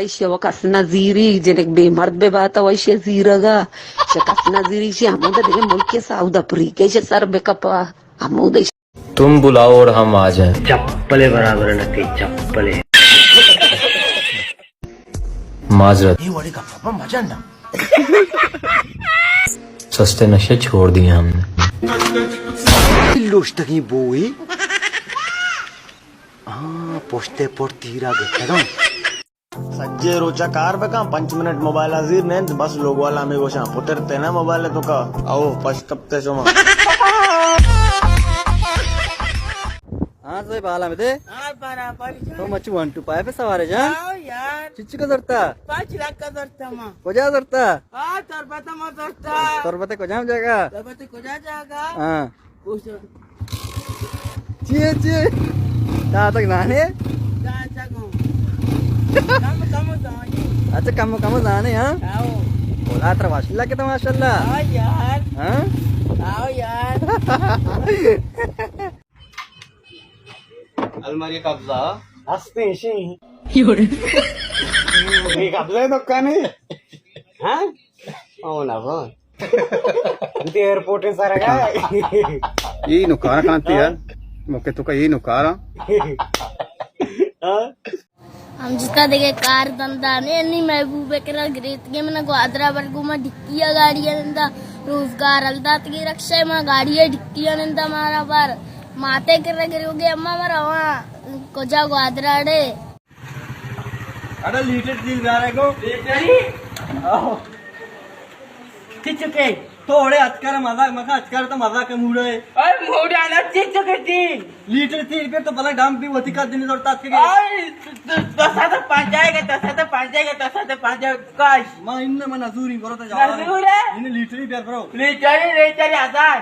Shewakas Naziri, Jenek be Mardbebata, Waisha Ziraga, Shakas Naziri, Amuda de Mulke Sauda Pri, Kesha Sarbekapa, Amuda. तुम बुलाओ और हम आ जाएं। चप्पले बराबर नक्की चप्पले। माजरत सस्ते नशे छोड़ दिए हमने। लुष्टगी बोई पोस्टे पोट तीरा गए सज्जे रोचा कार बका 5 मिनट मोबाइल हाजिर ने बस लोग वाला में गोशा पुतरते ना मोबाइल तो का आओ पश कपते सोमा हाँ सही बाला में दे तो मच्छु 1 2 5 पे सवार है जान यार चिच्ची का दरता 5 लाख का दरता माँ को जा दरता तरबता माँ दरता तरबते को जाम जाएगा तरबते को जाएगा हाँ कुछ ची ची ता तक नाने अच्छा कम कम जाने हाँ बोला तेरा माशाल्लाह के तो माशाल्लाह यार हाँ आओ यार अलमारी कब्जा हस्ते शी ये कब्जा तो काने हाँ ओ ना वो इतने एयरपोर्ट में सारा का ये नुकारा कांती यार मौके तो का ये नुकारा हम जिसका देखे कार धंधा ने महबूबे के ग्रेत के मैंने ग्वादरा वर्गो में ढिक्किया गाड़ियां नंदा रोजगार अलदा की रक्षा में गाड़ियां ढिक्किया नंदा मारा बार माते कर गिरोगे अम्मा मरा वहाँ को जा ग्वादरा डे अरे लीटर दिल जा रहे को किचके थोड़े अचकर मजाक मखा अचकर तो मजाक के मूड है और मोड़ा ना चिचके तीन लीटर 3 रुपये तो भला डाम भी होती का दिन जोड़ता के दसा तो 5 जाएगा दसा तो 5 जाएगा दसा तो 5 जाएगा काश मां इनने मन अजूरी करो तो जा नजूर है इन्हें लीटर ही प्यार करो ले चली आसान